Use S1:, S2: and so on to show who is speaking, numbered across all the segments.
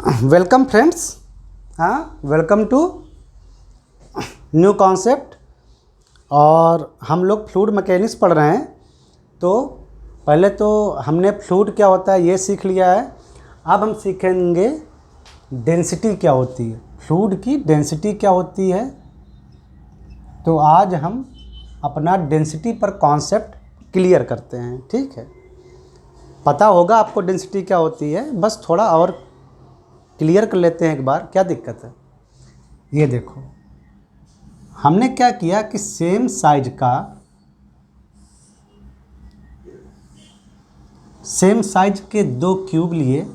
S1: Welcome friends. Welcome to new concept. और हम लोग फ्लूइड मैकेनिक्स पढ़ रहे हैं। तो पहले तो हमने फ्लूइड क्या होता है ये सीख लिया है। अब हम सीखेंगे डेंसिटी क्या होती है, फ्लूइड की डेंसिटी क्या होती है। तो आज हम अपना डेंसिटी पर कॉन्सेप्ट क्लियर करते हैं, ठीक है। पता होगा आपको डेंसिटी क्या होती है, बस थोड़ा और क्लियर कर लेते हैं एक बार, क्या दिक्कत है। ये देखो, हमने क्या किया कि सेम साइज के दो क्यूब लिए,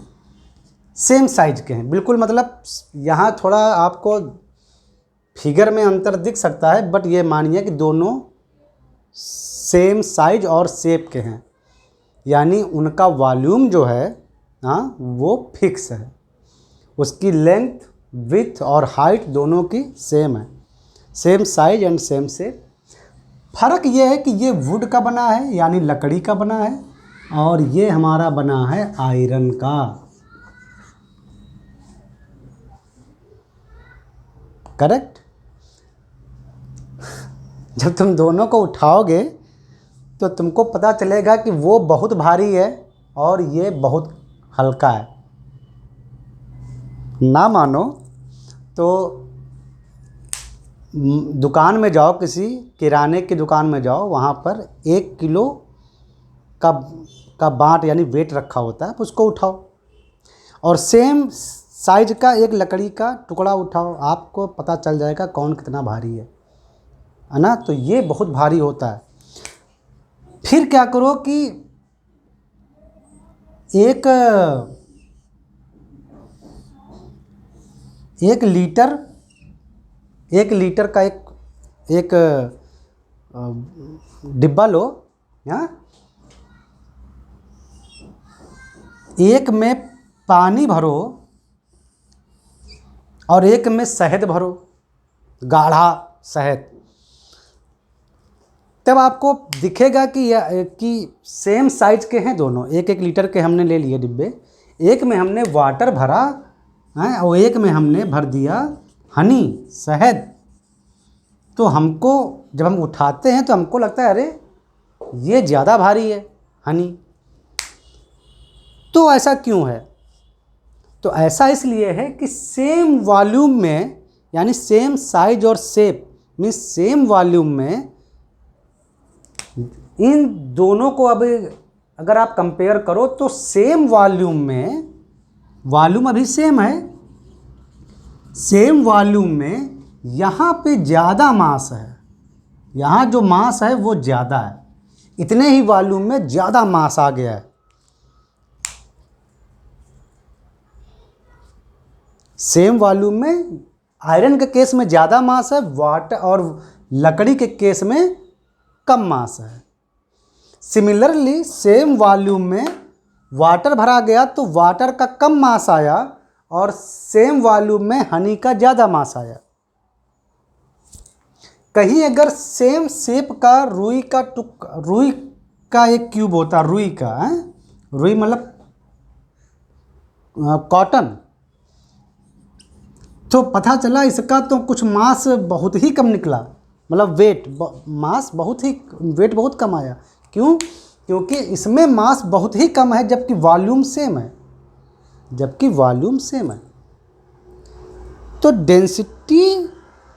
S1: सेम साइज के हैं बिल्कुल। मतलब यहाँ थोड़ा आपको फिगर में अंतर दिख सकता है, बट ये मानिए कि दोनों सेम साइज और शेप के हैं, यानी उनका वॉल्यूम जो है वो फिक्स है। उसकी लेंथ, विड्थ और हाइट दोनों की सेम है, same size and same shape. फ़र्क ये है कि ये वुड का बना है यानी लकड़ी का बना है, और ये हमारा बना है आयरन का। करेक्ट। जब तुम दोनों को उठाओगे तो तुमको पता चलेगा कि वो बहुत भारी है और ये बहुत हल्का है। ना मानो तो दुकान में जाओ, किसी किराने की दुकान में जाओ, वहाँ पर 1 किलो का बाट यानी वेट रखा होता है, उसको उठाओ और सेम साइज का एक लकड़ी का टुकड़ा उठाओ, आपको पता चल जाएगा कौन कितना भारी है ना। तो ये बहुत भारी होता है। फिर क्या करो कि एक लीटर का एक डिब्बा लो। एक में पानी भरो और एक में शहद भरो, गाढ़ा शहद। तब आपको दिखेगा कि सेम साइज के हैं दोनों। 1-1 लीटर के हमने ले लिए डिब्बे। एक में हमने वाटर भरा और एक में हमने भर दिया हनी, शहद। तो हमको जब हम उठाते हैं तो हमको लगता है अरे ये ज़्यादा भारी है हनी। तो ऐसा क्यों है? तो ऐसा इसलिए है कि सेम वॉल्यूम में, यानी सेम साइज और शेप मीन्स सेम वॉल्यूम में, इन दोनों को अब अगर आप कंपेयर करो तो सेम वॉल्यूम में, वॉल्यूम अभी सेम है, सेम वॉल्यूम में यहाँ पे ज़्यादा मास है। यहाँ जो मास है वो ज़्यादा है, इतने ही वॉल्यूम में ज़्यादा मास आ गया है। सेम वॉल्यूम में आयरन के केस में ज़्यादा मास है, वाटर और लकड़ी के केस में कम मास है। सिमिलरली सेम वॉल्यूम में वाटर भरा गया तो वाटर का कम मास आया और सेम वॉल्यूम में हनी का ज़्यादा मास आया। कहीं अगर सेम शेप का रुई का एक क्यूब होता, रुई मतलब कॉटन, तो पता चला इसका तो कुछ मास बहुत ही कम निकला, मतलब वेट बहुत कम आया। क्यों? क्योंकि इसमें मास बहुत ही कम है जबकि वॉल्यूम सेम है। तो डेंसिटी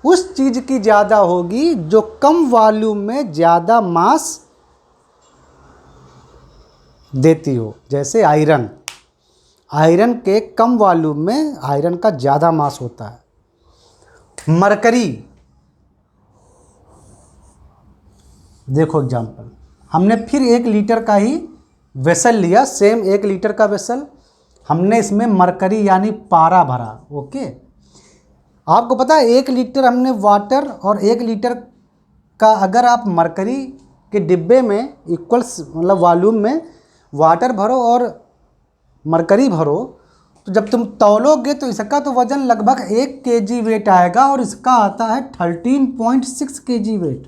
S1: उस चीज़ की ज़्यादा होगी जो कम वॉल्यूम में ज़्यादा मास देती हो। जैसे आयरन के कम वॉल्यूम में आयरन का ज़्यादा मास होता है। मरकरी, देखो एग्जाम्पल, हमने फिर 1 लीटर का ही वेसल लिया, सेम 1 लीटर का वेसल। हमने इसमें मरकरी यानी पारा भरा। ओके, आपको पता है 1 लीटर हमने वाटर और 1 लीटर का, अगर आप मरकरी के डिब्बे में इक्वल्स मतलब वॉल्यूम में वाटर भरो और मरकरी भरो, तो जब तुम तौलोगे तो इसका तो वज़न लगभग 1 kg वेट आएगा और इसका आता है 13.6 kg वेट।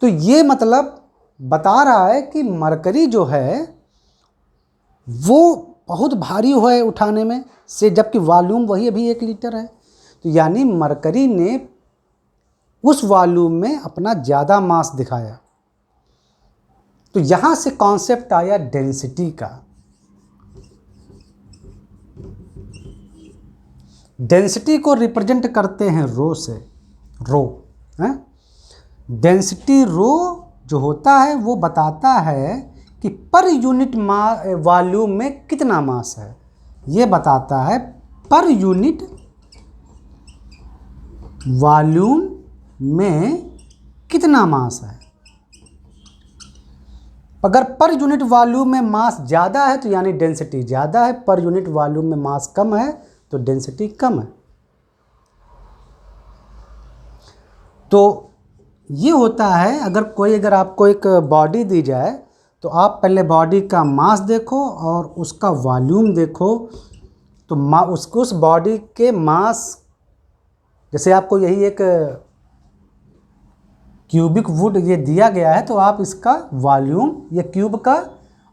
S1: तो ये मतलब बता रहा है कि मरकरी जो है वो बहुत भारी है उठाने में से, जबकि वॉल्यूम वही अभी 1 लीटर है। तो यानी मरकरी ने उस वॉल्यूम में अपना ज़्यादा मास दिखाया। तो यहाँ से कॉन्सेप्ट आया डेंसिटी का। डेंसिटी को रिप्रेजेंट करते हैं रो से, रो है। डेंसिटी रो जो होता है वो बताता है कि पर यूनिट वॉल्यूम में कितना मास है। ये बताता है पर यूनिट वॉल्यूम में कितना मास है। अगर पर यूनिट वॉल्यूम में मास ज़्यादा है तो यानी डेंसिटी ज़्यादा है, पर यूनिट वॉल्यूम में मास कम है तो डेंसिटी कम है। तो ये होता है, अगर आपको एक बॉडी दी जाए तो आप पहले बॉडी का मास देखो और उसका वॉल्यूम देखो। तो उस बॉडी के मास, जैसे आपको यही एक क्यूबिक वुड ये दिया गया है तो आप इसका वॉल्यूम, ये क्यूब का,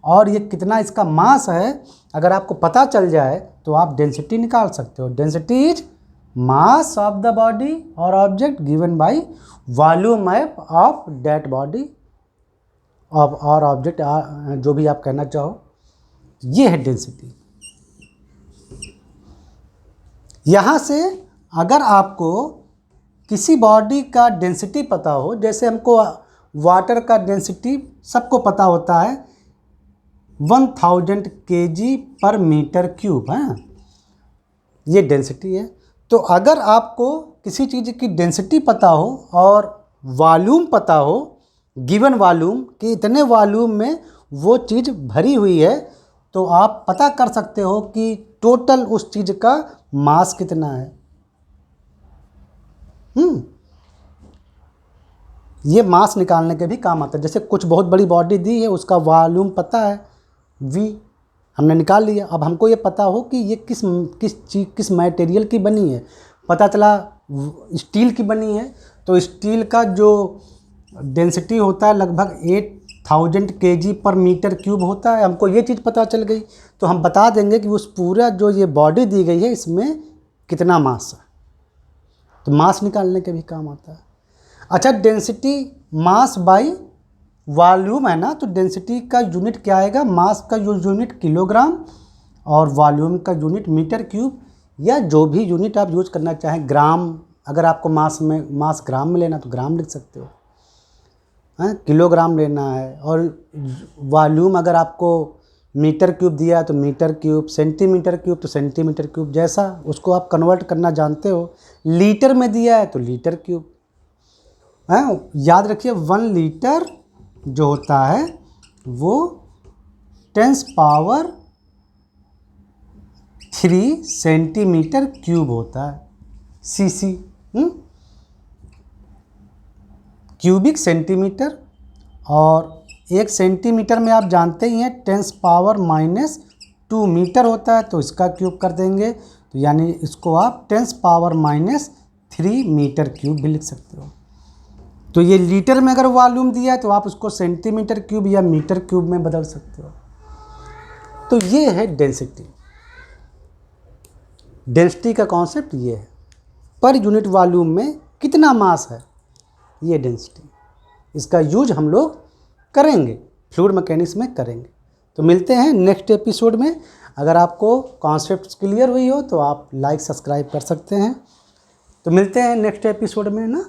S1: और ये कितना इसका मास है, अगर आपको पता चल जाए तो आप डेंसिटी निकाल सकते हो। Density is mass of the body और object given by volume of that body और ऑब्जेक्ट, जो भी आप कहना चाहो, ये है डेंसिटी। यहाँ से अगर आपको किसी बॉडी का डेंसिटी पता हो, जैसे हमको वाटर का डेंसिटी सबको पता होता है 1000 kg पर मीटर क्यूब है, ये डेंसिटी है। तो अगर आपको किसी चीज़ की डेंसिटी पता हो और वॉल्यूम पता हो, गिवन वॉल्यूम कि इतने वॉल्यूम में वो चीज़ भरी हुई है, तो आप पता कर सकते हो कि टोटल उस चीज़ का मास कितना है। ये मास निकालने के भी काम आता है। जैसे कुछ बहुत बड़ी बॉडी दी है, उसका वॉल्यूम पता है V, हमने निकाल लिया। अब हमको ये पता हो कि ये किस मटेरियल की बनी है, पता चला स्टील की बनी है, तो स्टील का जो डेंसिटी होता है लगभग 8000 kg पर मीटर क्यूब होता है। हमको ये चीज़ पता चल गई तो हम बता देंगे कि उस पूरा जो ये बॉडी दी गई है इसमें कितना मास है। तो मास निकालने के भी काम आता है। अच्छा, डेंसिटी मास बाई वॉल्यूम है ना, तो डेंसिटी का यूनिट क्या आएगा? मास का यूनिट किलोग्राम और वॉल्यूम का यूनिट मीटर क्यूब, या जो भी यूनिट आप यूज करना चाहें। ग्राम, अगर आपको मास ग्राम में लेना तो ग्राम लिख सकते हो, हैं, किलोग्राम लेना है। और वॉल्यूम अगर आपको मीटर क्यूब दिया है तो मीटर क्यूब, सेंटीमीटर क्यूब तो सेंटीमीटर क्यूब, जैसा उसको आप कन्वर्ट करना जानते हो। लीटर में दिया है तो लीटर क्यूब, हैं। याद रखिए 1 लीटर जो होता है वो 10 पावर 3 सेंटीमीटर क्यूब होता है, सीसी, क्यूबिक सेंटीमीटर। और 1 सेंटीमीटर में आप जानते ही हैं 10 पावर -2 मीटर होता है, तो इसका क्यूब कर देंगे, तो यानी इसको आप 10 पावर -3 मीटर क्यूब भी लिख सकते हो। तो ये लीटर में अगर वॉल्यूम दिया है तो आप उसको सेंटीमीटर क्यूब या मीटर क्यूब में बदल सकते हो। तो ये है डेंसिटी। डेंसिटी का कॉन्सेप्ट ये है, पर यूनिट वॉल्यूम में कितना मास है, ये डेंसिटी। इसका यूज हम लोग करेंगे, फ्लूइड मैकेनिक्स में करेंगे। तो मिलते हैं नेक्स्ट एपिसोड में। अगर आपको कॉन्सेप्ट क्लियर हुई हो तो आप लाइक सब्सक्राइब कर सकते हैं। तो मिलते हैं नेक्स्ट एपिसोड में ना।